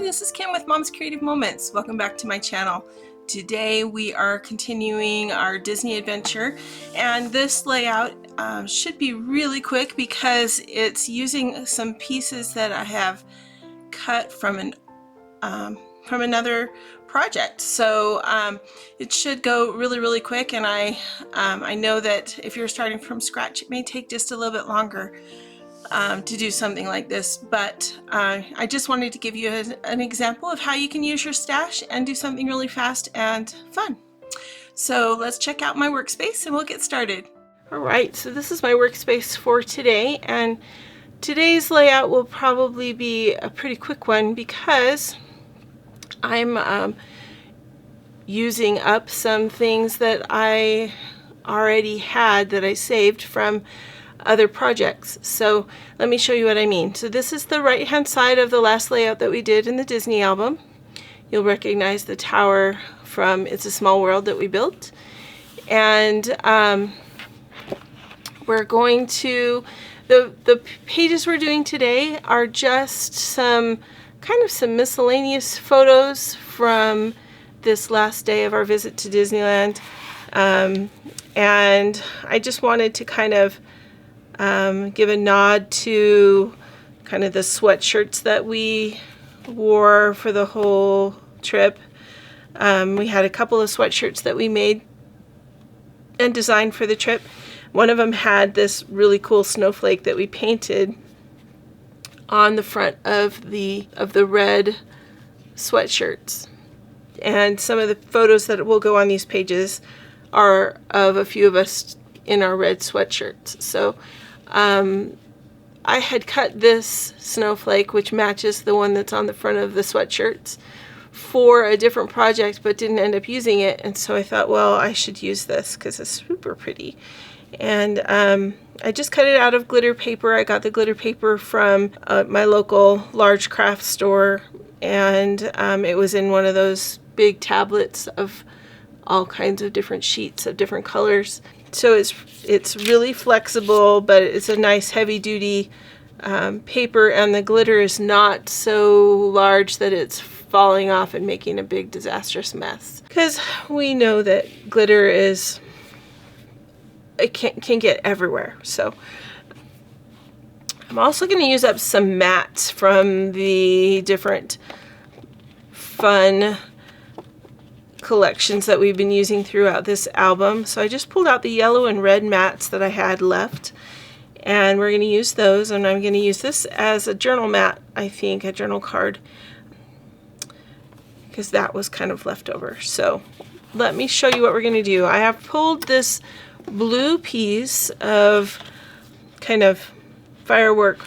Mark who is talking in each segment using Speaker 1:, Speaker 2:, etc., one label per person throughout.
Speaker 1: this is Kim with Mom's Creative Moments. Welcome back to my channel. Today we are continuing our Disney adventure, and this layout should be really quick because it's using some pieces that I have cut from another project. So it should go really quick, and I know that if you're starting from scratch, it may take just a little bit longer to do something like this, but I just wanted to give you an example of how you can use your stash and do something really fast and fun. So let's check out my workspace and we'll get started. Alright, so this is my workspace for today, and today's layout will probably be a pretty quick one because I'm using up some things that I already had that I saved from other projects. So let me show you what I mean. So this is the right hand side of the last layout that we did in the Disney album. You'll recognize the tower from It's a Small World that we built, and we're going to the pages we're doing today are just some miscellaneous photos from this last day of our visit to Disneyland, and I just wanted to kind of give a nod to kind of the sweatshirts that we wore for the whole trip. We had a couple of sweatshirts that we made and designed for the trip. One of them had this really cool snowflake that we painted on the front of the red sweatshirts. And some of the photos that will go on these pages are of a few of us in our red sweatshirts. So I had cut this snowflake, which matches the one that's on the front of the sweatshirts, for a different project, but didn't end up using it. And so I thought, well, I should use this because it's super pretty. And I just cut it out of glitter paper. I got the glitter paper from my local large craft store, and it was in one of those big tablets of all kinds of different sheets of different colors. So it's really flexible, but it's a nice heavy-duty paper, and the glitter is not so large that it's falling off and making a big disastrous mess. Because we know that glitter can get everywhere. So I'm also going to use up some mats from the different fun collections that we've been using throughout this album. So I just pulled out the yellow and red mats that I had left, and we're going to use those, and I'm going to use this as a journal mat, I think, a journal card, because that was kind of left over. So let me show you what we're going to do. I have pulled this blue piece of kind of firework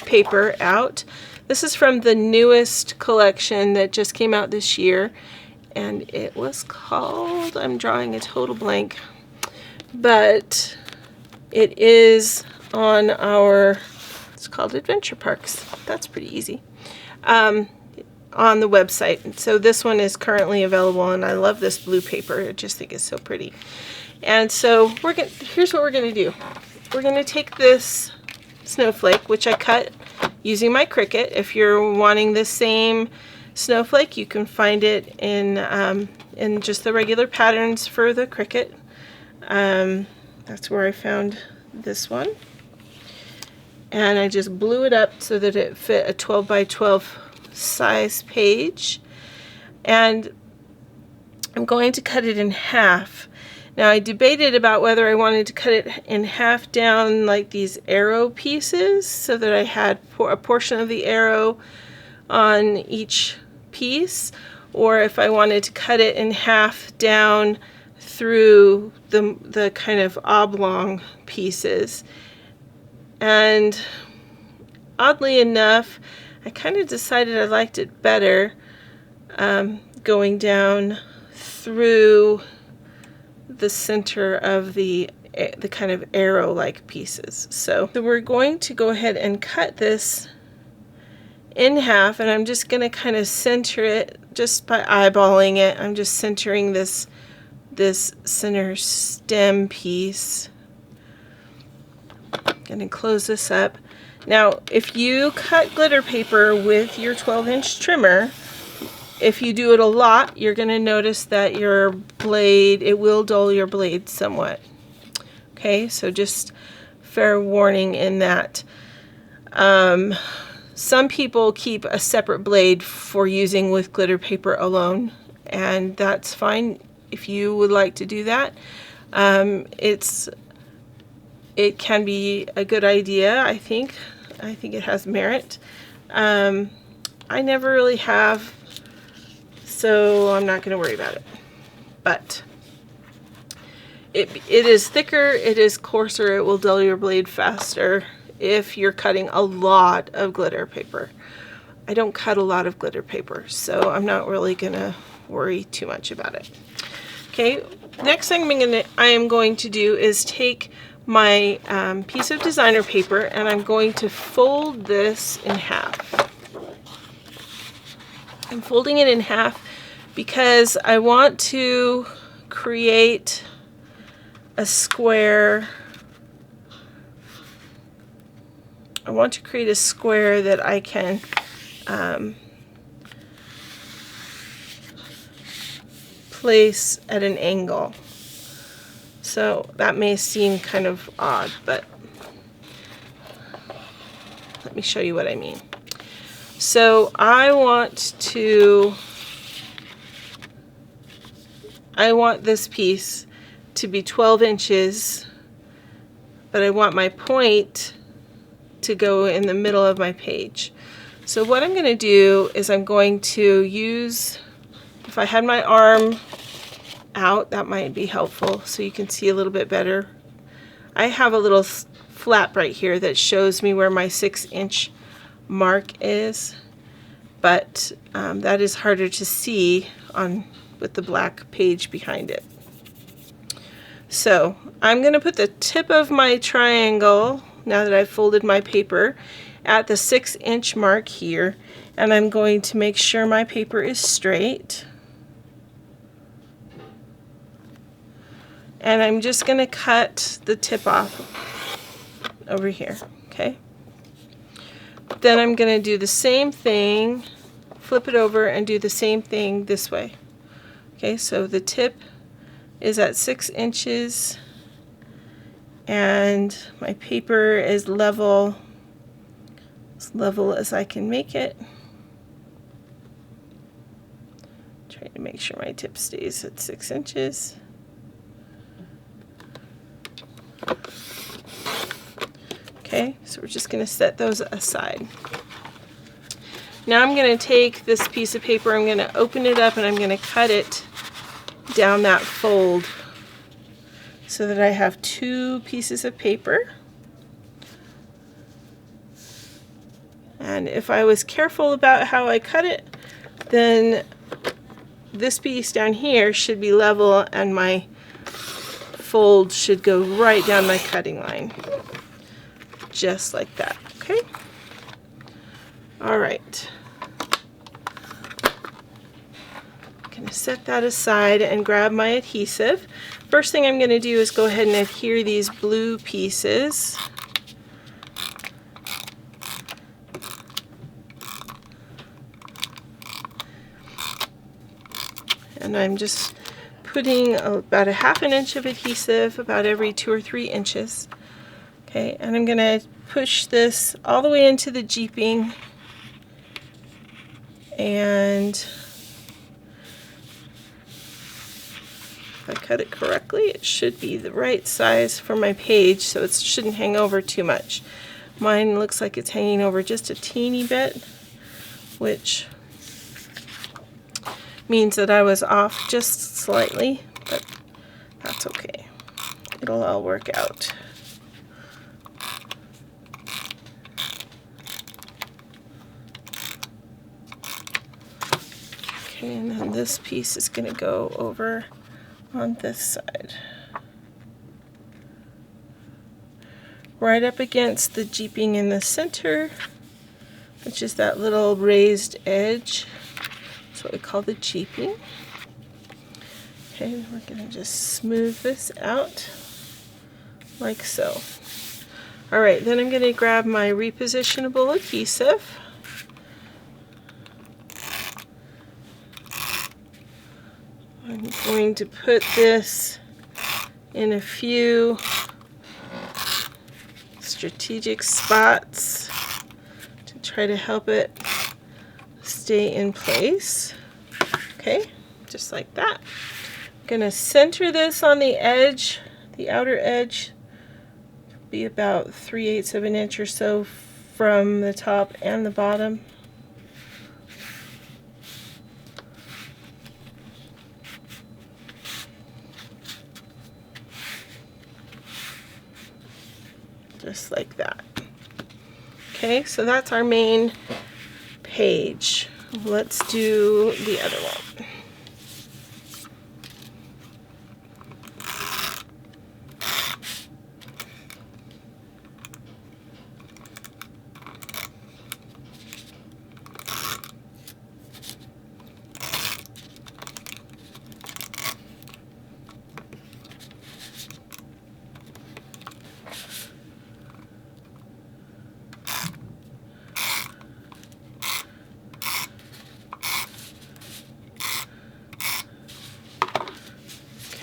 Speaker 1: paper out. This is from the newest collection that just came out this year, and it was called, I'm drawing a total blank, but it is on it's called Adventure Parks. That's pretty easy. On the website. So this one is currently available, and I love this blue paper. I just think it's so pretty. And so here's what we're going to do. We're going to take this snowflake, which I cut using my Cricut. If you're wanting the same snowflake, you can find it in just the regular patterns for the Cricut. That's where I found this one, and I just blew it up so that it fit a 12 by 12 size page, and I'm going to cut it in half. Now, I debated about whether I wanted to cut it in half down like these arrow pieces so that I had a portion of the arrow on each piece, or if I wanted to cut it in half down through the kind of oblong pieces. And oddly enough, I kind of decided I liked it better going down through the center of the kind of arrow-like pieces. So we're going to go ahead and cut this in half, and I'm just going to kind of center it just by eyeballing it. I'm just centering this center stem piece. I'm going to close this up. Now, if you cut glitter paper with your 12-inch trimmer, if you do it a lot, you're going to notice that your blade, it will dull your blade somewhat. Okay, so just fair warning in that. Some people keep a separate blade for using with glitter paper alone, and that's fine if you would like to do that. It can be a good idea, I think. I think it has merit. I never really have, so I'm not going to worry about it. But it is thicker, it is coarser, it will dull your blade faster if you're cutting a lot of glitter paper. I don't cut a lot of glitter paper, so I'm not really going to worry too much about it. Okay, next thing I am going to do is take my piece of designer paper and I'm going to fold this in half. I'm folding it in half because I want to create a square. I want to create a square that I can place at an angle. So that may seem kind of odd, but let me show you what I mean. So I want this piece to be 12 inches, but I want my point to go in the middle of my page. So what I'm going to do is I'm going to use, if I had my arm out, that might be helpful so you can see a little bit better. I have a little flap right here that shows me where my 6-inch mark is, but that is harder to see with the black page behind it. So I'm going to put the tip of my triangle, now that I've folded my paper, at the 6-inch mark here, and I'm going to make sure my paper is straight. And I'm just going to cut the tip off over here, okay? Then I'm going to do the same thing, flip it over and do the same thing this way. Okay, so the tip is at 6 inches and my paper is level, as level as I can make it. Try to make sure my tip stays at 6 inches. Okay, so we're just going to set those aside. Now I'm going to take this piece of paper, I'm going to open it up and I'm going to cut it down that fold so that I have 2 pieces of paper. And if I was careful about how I cut it, then this piece down here should be level and my fold should go right down my cutting line. Just like that, okay? All right. I'm going to set that aside and grab my adhesive. First thing I'm going to do is go ahead and adhere these blue pieces. And I'm just putting about a ½ inch of adhesive about every 2 or 3 inches. Okay, and I'm going to push this all the way into the jeeping, and if I cut it correctly, it should be the right size for my page, so it shouldn't hang over too much. Mine looks like it's hanging over just a teeny bit, which means that I was off just slightly, but that's okay. It'll all work out. Okay, and then this piece is going to go over on this side. Right up against the jeeping in the center, which is that little raised edge. That's what we call the jeeping. Okay, we're going to just smooth this out like so. Alright, then I'm going to grab my repositionable adhesive. I'm going to put this in a few strategic spots to try to help it stay in place. Okay, just like that. I'm going to center this on the edge, the outer edge, be about 3/8 of an inch or so from the top and the bottom. Just like that. Okay, so that's our main page. Let's do the other one.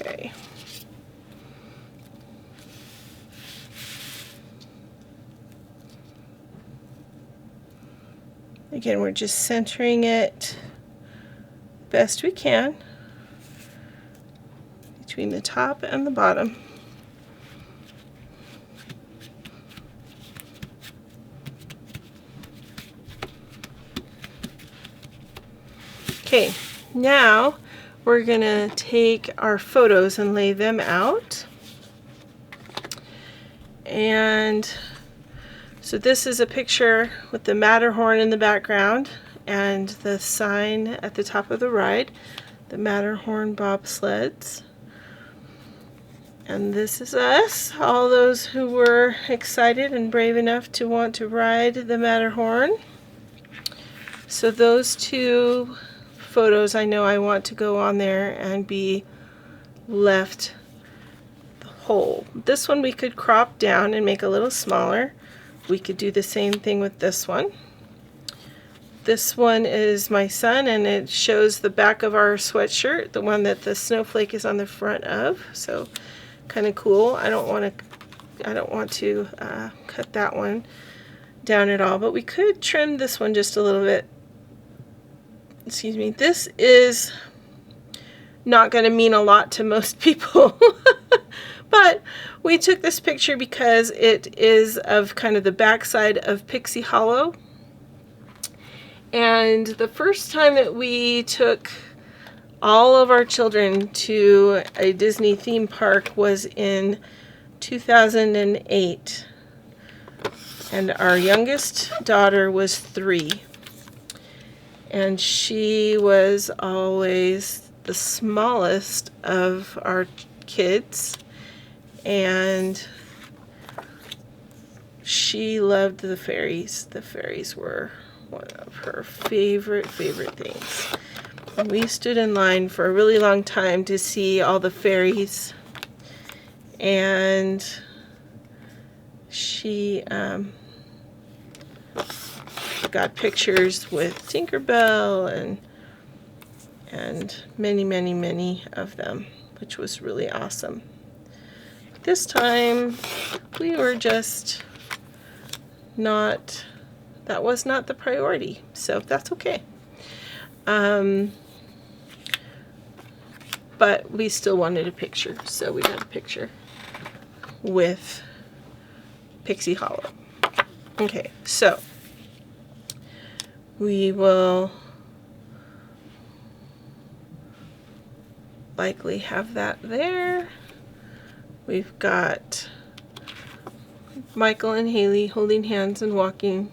Speaker 1: Okay. Again, we're just centering it best we can between the top and the bottom. Okay, now we're gonna take our photos and lay them out. And so this is a picture with the Matterhorn in the background and the sign at the top of the ride, the Matterhorn Bobsleds. And this is us, all those who were excited and brave enough to want to ride the Matterhorn. So those two photos I know I want to go on there and be left whole. This one we could crop down and make a little smaller. We could do the same thing with this one. This one is my son, and it shows the back of our sweatshirt, the one that the snowflake is on the front of. So kind of cool. I don't want to cut that one down at all, but we could trim this one just a little bit. Excuse me. This is not going to mean a lot to most people. But we took this picture because it is of kind of the backside of Pixie Hollow. And the first time that we took all of our children to a Disney theme park was in 2008. And our youngest daughter was 3. And she was always the smallest of our kids. And she loved the fairies. The fairies were one of her favorite things. And we stood in line for a really long time to see all the fairies. And she got pictures with Tinkerbell and many of them, which was really awesome. This time we were just not, that was not the priority, so that's okay. But we still wanted a picture, so we got a picture with Pixie Hollow. Okay, so we will likely have that there. We've got Michael and Haley holding hands and walking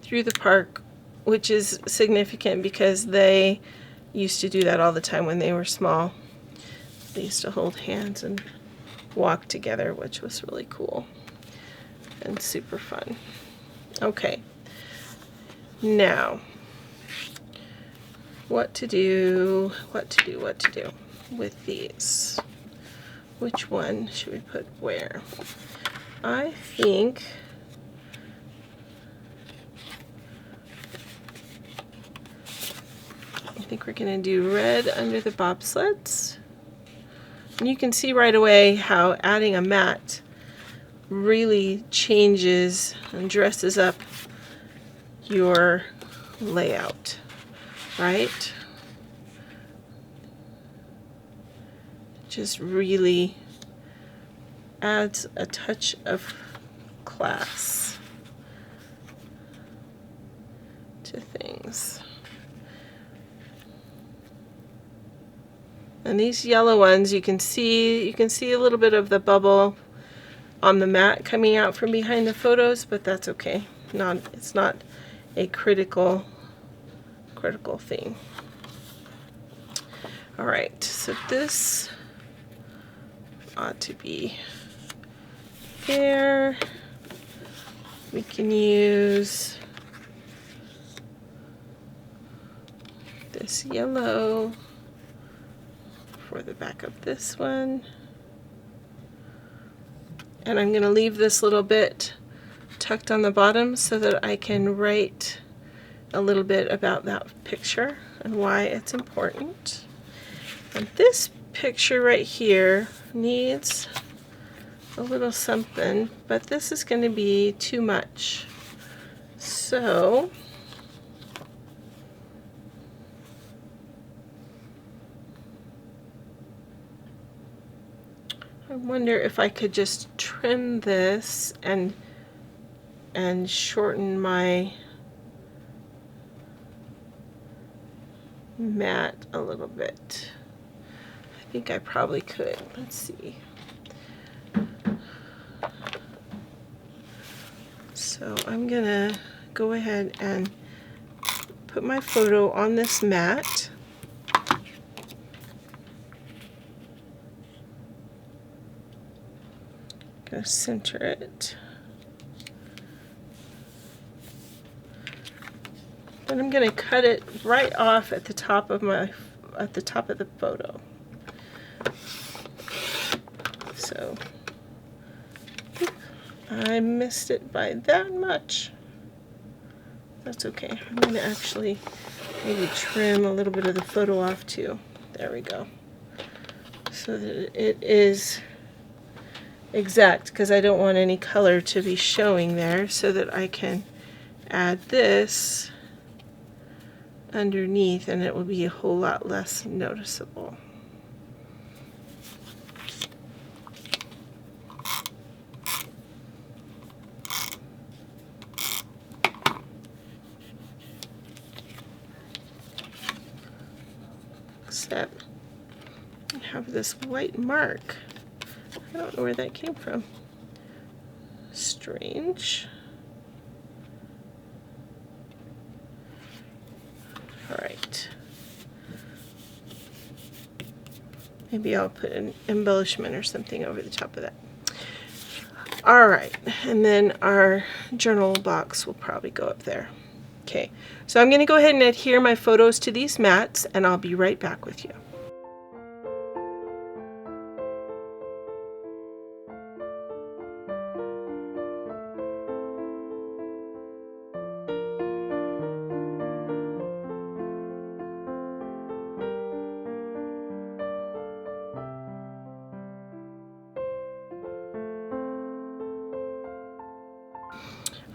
Speaker 1: through the park, which is significant because they used to do that all the time when they were small. They used to hold hands and walk together, which was really cool and super fun. Okay, now what to do with these. Which one should we put where? I think we're gonna do red under the bobsleds. And you can see right away how adding a mat really changes and dresses up your layout, right? Just really adds a touch of class to things. And these yellow ones, you can see a little bit of the bubble on the mat coming out from behind the photos, but that's okay. It's not a critical thing. All right, so this ought to be there. We can use this yellow for the back of this one. And I'm going to leave this little bit tucked on the bottom so that I can write a little bit about that picture and why it's important. And this picture right here needs a little something, but this is going to be too much. So I wonder if I could just trim this and shorten my mat a little bit. I think I probably could. Let's see. So I'm gonna go ahead and put my photo on this mat. Gonna center it. Then I'm gonna cut it right off at the top of the photo. So I missed it by that much. That's okay. I'm gonna actually maybe trim a little bit of the photo off too. There we go. So that it is exact, because I don't want any color to be showing there, so that I can add this underneath and it will be a whole lot less noticeable. Except I have this white mark. I don't know where that came from. Strange. All right. Maybe I'll put an embellishment or something over the top of that. All right, and then our journal box will probably go up there. Okay, so I'm going to go ahead and adhere my photos to these mats, and I'll be right back with you.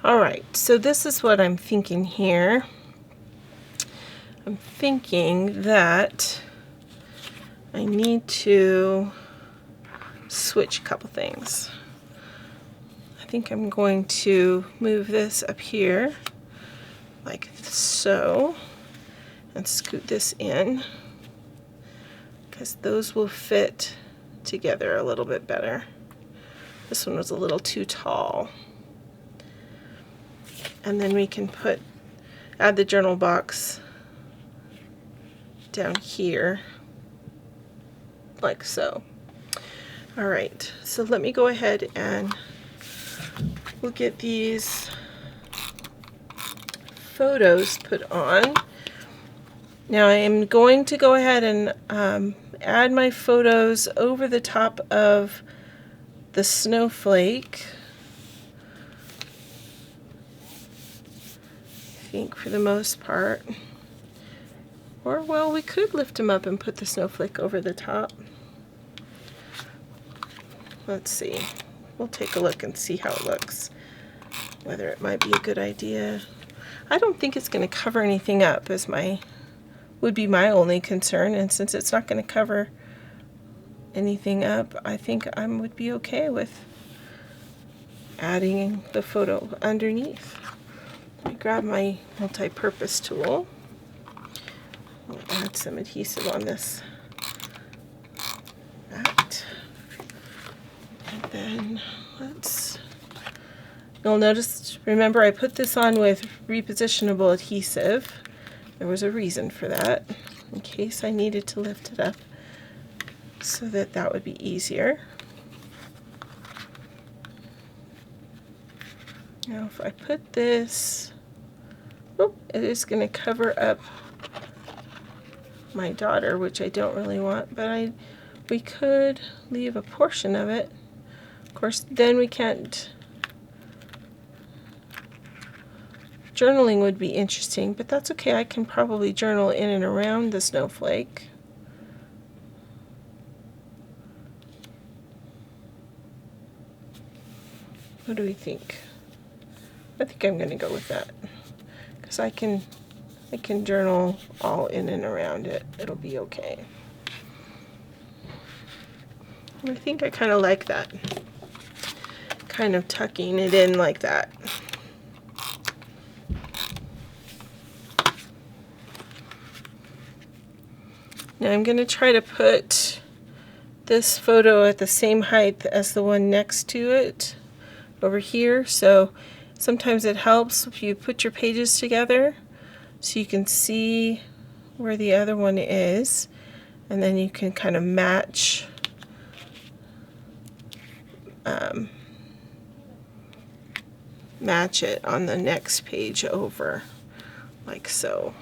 Speaker 1: All right, so this is what I'm thinking here. I'm thinking that I need to switch a couple things. I think I'm going to move this up here like so and scoot this in, because those will fit together a little bit better. This one was a little too tall. And then we can add the journal box down here, like so. All right, so let me go ahead and we'll get these photos put on. Now I am going to go ahead and add my photos over the top of the snowflake. I think for the most part. Or, well, we could lift them up and put the snowflake over the top. let's see. We'll take a look and see how it looks. Whether it might be a good idea. I don't think it's going to cover anything up would be my only concern, and since it's not going to cover anything up, I think I would be okay with adding the photo underneath. Let me grab my multi-purpose tool. I'll add some adhesive on this mat. And then you'll notice, remember I put this on with repositionable adhesive. There was a reason for that, in case I needed to lift it up so that would be easier. Now if I put this, it is going to cover up my daughter, which I don't really want, but we could leave a portion of it. Of course, then we can't. Journaling would be interesting, but that's okay. I can probably journal in and around the snowflake. What do we think? I think I'm going to go with that, because I can journal all in and around it. It'll be okay. And I think I kind of like that, kind of tucking it in like that. Now I'm going to try to put this photo at the same height as the one next to it over here. So sometimes it helps if you put your pages together so you can see where the other one is, and then you can kind of match it on the next page over, like so.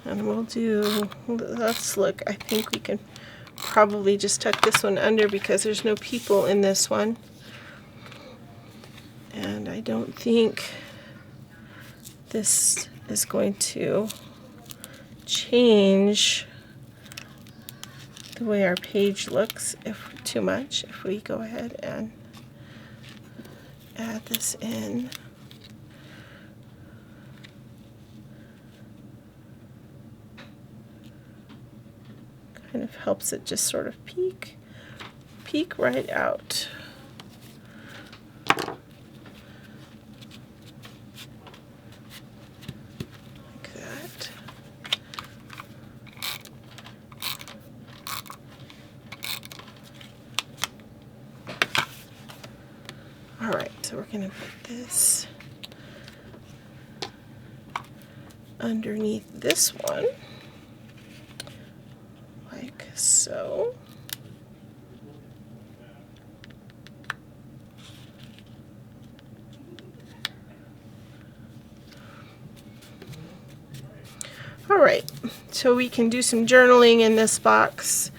Speaker 1: And let's look, I think we can probably just tuck this one under because there's no people in this one. And I don't think this is going to change the way our page looks too much if we go ahead and add this in. Kind of helps it just sort of peek right out. Like that. All right, so we're going to put this underneath this one. So, all right, so we can do some journaling in this box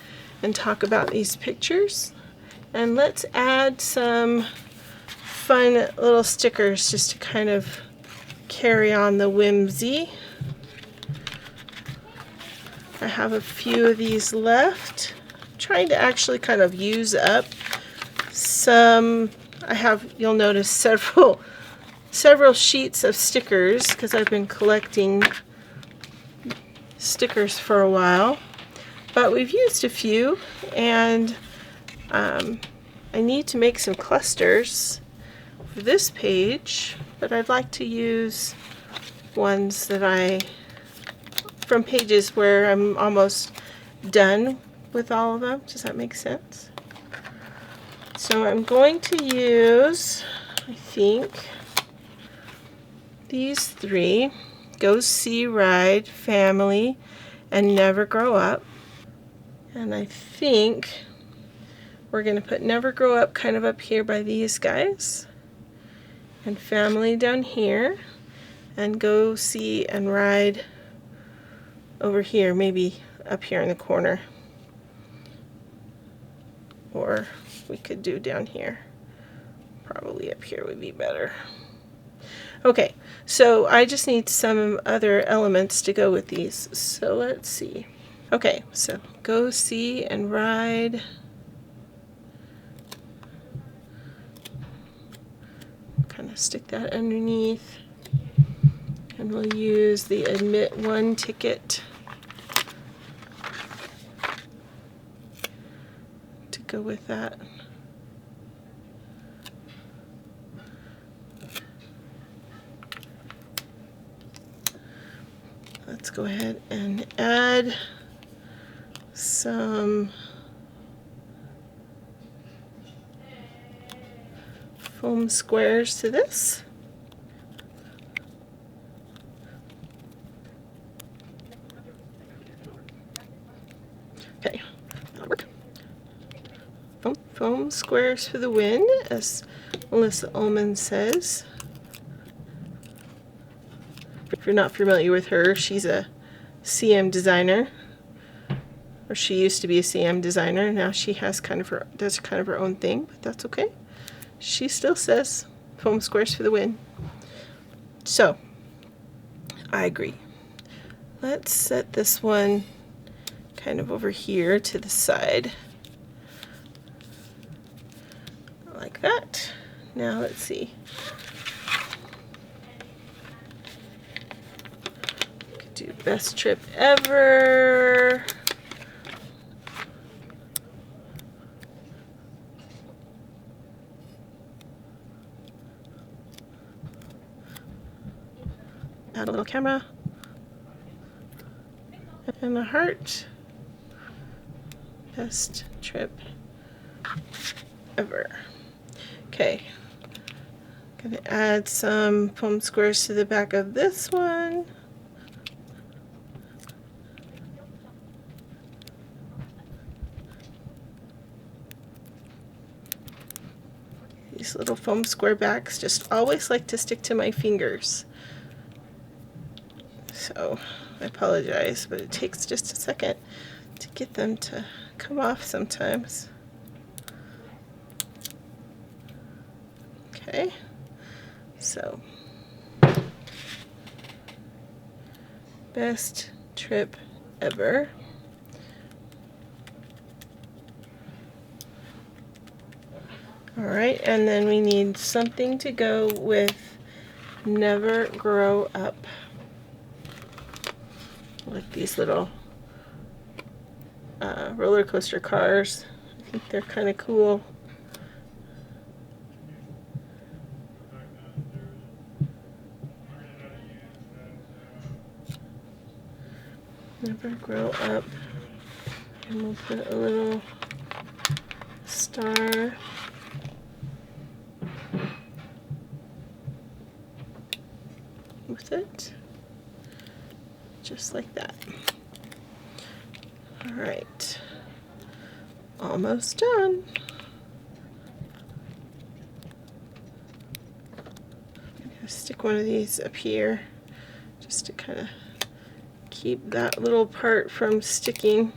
Speaker 1: and talk about these pictures. And let's add some fun little stickers just to kind of carry on the whimsy. I have a few of these left. I'm trying to actually kind of use up some. You'll notice several sheets of stickers because I've been collecting stickers for a while. But we've used a few, and I need to make some clusters for this page, but I'd like to use ones that from pages where I'm almost done with all of them. Does that make sense? So I'm going to use, I think, these three: Go See, Ride, Family, and Never Grow Up. And I think we're going to put Never Grow Up kind of up here by these guys, and Family down here, and Go See and Ride over here, maybe up here in the corner, or we could do down here. Probably up here would be better. Okay, so I just need some other elements to go with these. So let's see. Okay, so go see and ride. Kind of stick that underneath. And we'll use the admit one ticket to go with that. Let's go ahead and add some foam squares to this. Okay, that'll work. Foam squares for the win, as Melissa Ullman says. If you're not familiar with her, she's a CM designer, or she used to be a CM designer. Now she has does kind of her own thing, but that's okay. She still says foam squares for the win. So I agree. Let's set this one kind of over here to the side, like that. Now let's see. Do best trip ever. Add a little camera and a heart. Best trip ever. Okay, gonna add some foam squares to the back of this one. These little foam square backs just always like to stick to my fingers. So I apologize, but it takes just a second to get them to come off sometimes. Okay, so best trip ever. All right, and then we need something to go with never grow up. Like these little roller coaster cars. I think they're kind of cool. Never grow up. And we'll put a little star. With it, just like that. All right, almost done. I'm gonna stick one of these up here just to kind of keep that little part from sticking.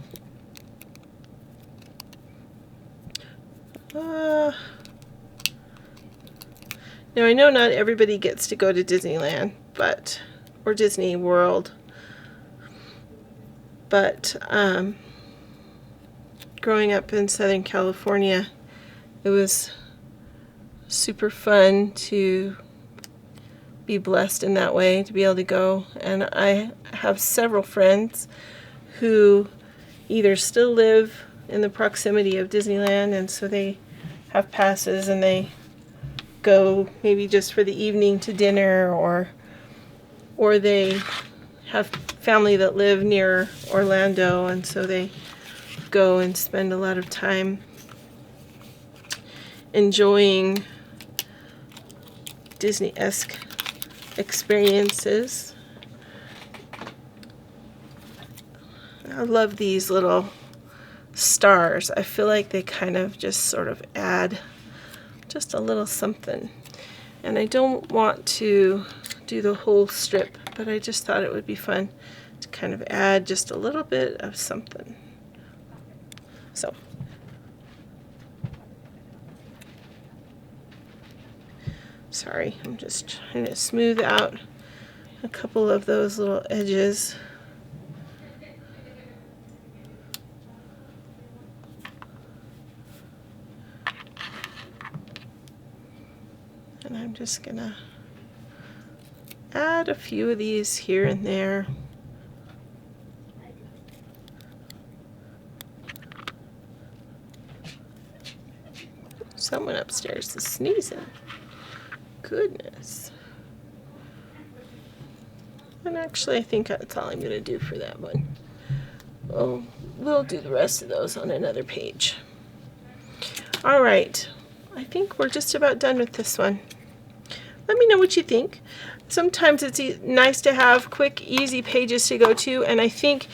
Speaker 1: Now I know not everybody gets to go to Disneyland, or Disney World, but growing up in Southern California, it was super fun to be blessed in that way, to be able to go. And I have several friends who either still live in the proximity of Disneyland, and so they have passes and they go maybe just for the evening to dinner, or they have family that live near Orlando, and so they go and spend a lot of time enjoying Disney-esque experiences. I love these little stars. I feel like they kind of just sort of add just a little something. And I don't want to do the whole strip, but I just thought it would be fun to kind of add just a little bit of something. So Sorry, I'm just trying to smooth out a couple of those little edges. And I'm just gonna add a few of these here and there. Someone upstairs is sneezing. Goodness. And actually, I think that's all I'm going to do for that one. Well, we'll do the rest of those on another page. All right. I think we're just about done with this one. Let me know what you think. Sometimes it's nice to have quick, easy pages to go to, and I think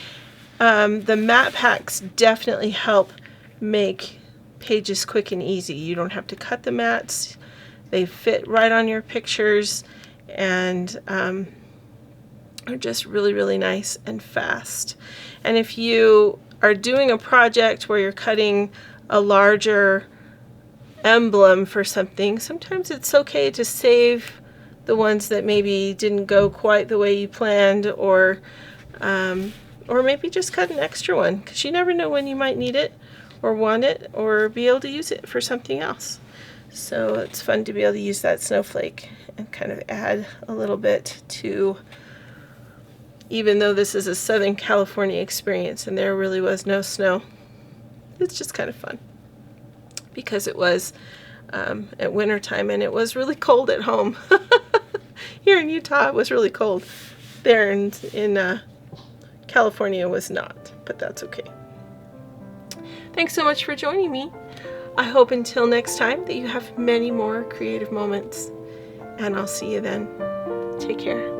Speaker 1: the mat packs definitely help make pages quick and easy. You don't have to cut the mats. They fit right on your pictures, and are just really, really nice and fast. And if you are doing a project where you're cutting a larger emblem for something, sometimes it's okay to save the ones that maybe didn't go quite the way you planned, or maybe just cut an extra one, because you never know when you might need it or want it or be able to use it for something else. So it's fun to be able to use that snowflake and kind of add a little bit to, even though this is a Southern California experience and there really was no snow, it's just kind of fun because it was at winter time and it was really cold at home. Here in Utah it was really cold. There in California it was not, but that's okay. Thanks so much for joining me. I hope until next time that you have many more creative moments, and I'll see you then. Take care.